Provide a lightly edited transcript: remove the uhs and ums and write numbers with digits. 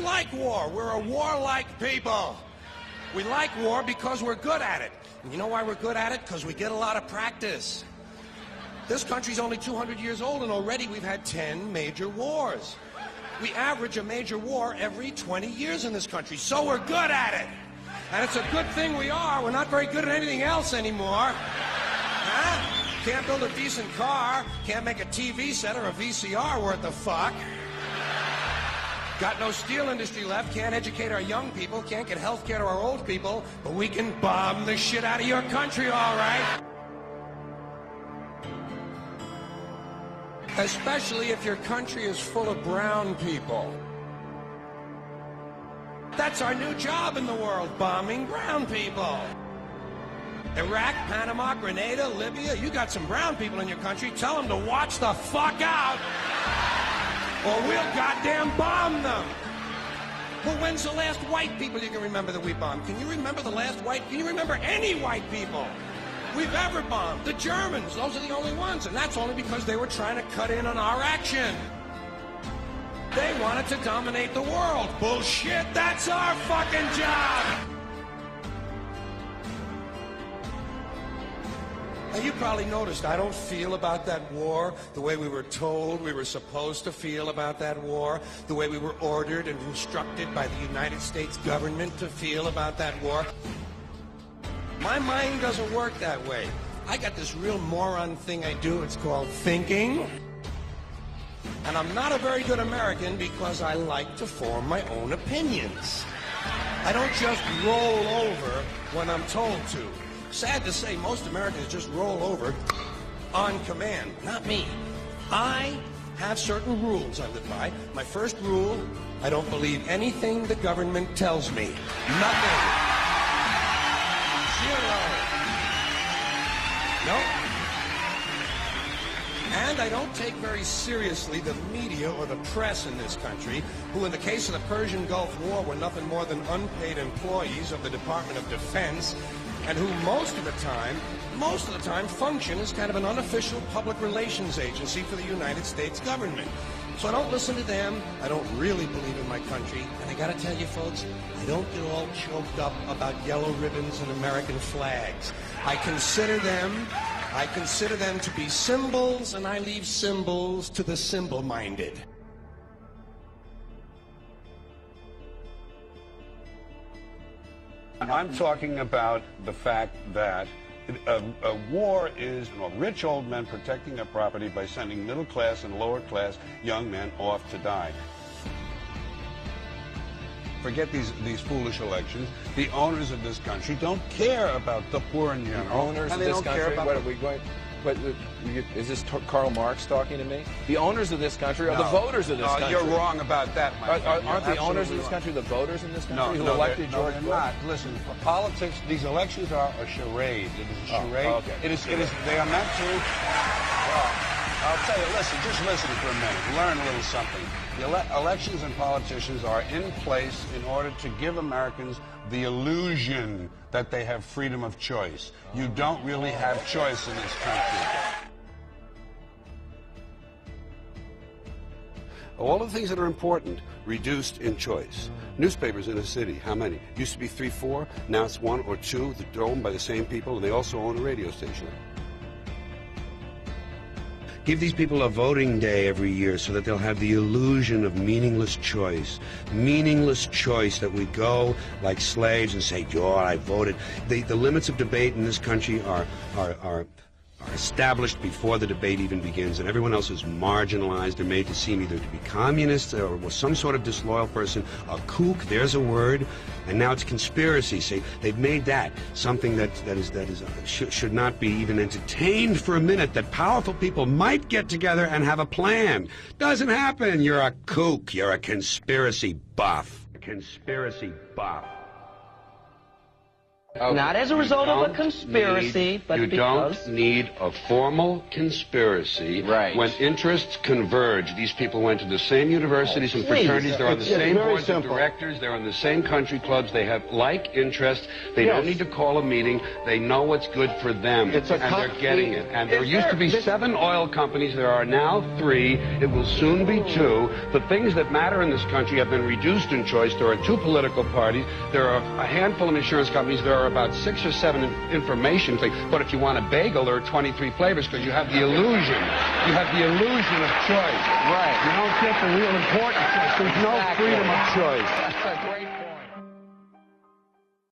like war. We're a warlike people. We like war because we're good at it. And you know why we're good at it? Because we get a lot of practice. This country's only 200 years old, and already we've had 10 major wars. We average a major war every 20 years in this country, so we're good at it. And it's a good thing we are. We're not very good at anything else anymore. Huh? Can't build a decent car, can't make a TV set or a VCR worth the fuck. Got no steel industry left, can't educate our young people, can't get health care to our old people, but we can bomb the shit out of your country, all right? Especially if your country is full of brown people. That's our new job in the world, bombing brown people. Iraq, Panama, Grenada, Libya, you got some brown people in your country, tell them to watch the fuck out, or we'll goddamn bomb them. Well, when's the last white people you can remember that we bombed? Can you remember the last white? Can you remember any white people we've ever bombed? The Germans, those are the only ones, and that's only because they were trying to cut in on our action. They wanted to dominate the world. Bullshit, that's our fucking job! Now, you probably noticed I don't feel about that war the way we were told we were supposed to feel about that war, the way we were ordered and instructed by the United States government to feel about that war. My mind doesn't work that way. I got this real moron thing I do. It's called thinking. And I'm not a very good American because I like to form my own opinions. I don't just roll over when I'm told to. Sad to say, most Americans just roll over on command. Not me. I have certain rules I live by. My first rule, I don't believe anything the government tells me. Nothing. Zero. Nope. And I don't take very seriously the media or the press in this country, who in the case of the Persian Gulf War were nothing more than unpaid employees of the Department of Defense, and who most of the time function as kind of an unofficial public relations agency for the United States government. So I don't listen to them, I don't really believe in my country, and I gotta tell you folks, I don't get all choked up about yellow ribbons and American flags. I consider them to be symbols, and I leave symbols to the symbol-minded. I'm talking about the fact that a war is rich old men protecting their property by sending middle-class and lower-class young men off to die. Forget these foolish elections. The owners of this country don't care about the poor in general. The owners of this country? What are we going? What, is this Karl Marx talking to me? The owners of this country are the voters of this country. You're wrong about that, my friend. Aren't the owners of this country the voters in this country who elected George Carlin? Not. Listen, politics, these elections are a charade. It is a charade. Okay. It is, they are meant to... Well, I'll tell you, just listen for a minute. Learn a little something. The elections and politicians are in place in order to give Americans the illusion that they have freedom of choice. You don't really have choice in this country. All of the things that are important, reduced in choice. Newspapers in a city, how many? Used to be 3, 4, now it's 1 or 2. They're owned by the same people, and they also own a radio station. Give these people a voting day every year so that they'll have the illusion of meaningless choice. Meaningless choice, that we go like slaves and say, "Oh, I voted." The limits of debate in this country are established before the debate even begins, and everyone else is marginalized or made to seem either to be communists or some sort of disloyal person. A kook, there's a word, and now it's conspiracy. See, they've made that something that should not be even entertained for a minute, that powerful people might get together and have a plan. Doesn't happen. You're a kook. You're a conspiracy buff. A conspiracy buff. Not as a result of a conspiracy, but because... You don't need a formal conspiracy when interests converge. These people went to the same universities and fraternities. They're on the same boards of directors. They're on the same country clubs. They have like interests. They don't need to call a meeting. They know what's good for them, and they're getting it. And there used to be 7 oil companies. There are now 3. It will soon be 2. The things that matter in this country have been reduced in choice. There are 2 political parties. There are a handful of insurance companies. There are about 6 or 7 information things. But if you want a bagel, there are 23 flavors because you have the illusion. You have the illusion of choice. Right. You don't get the real important choice. There's no freedom of choice. That's a great point.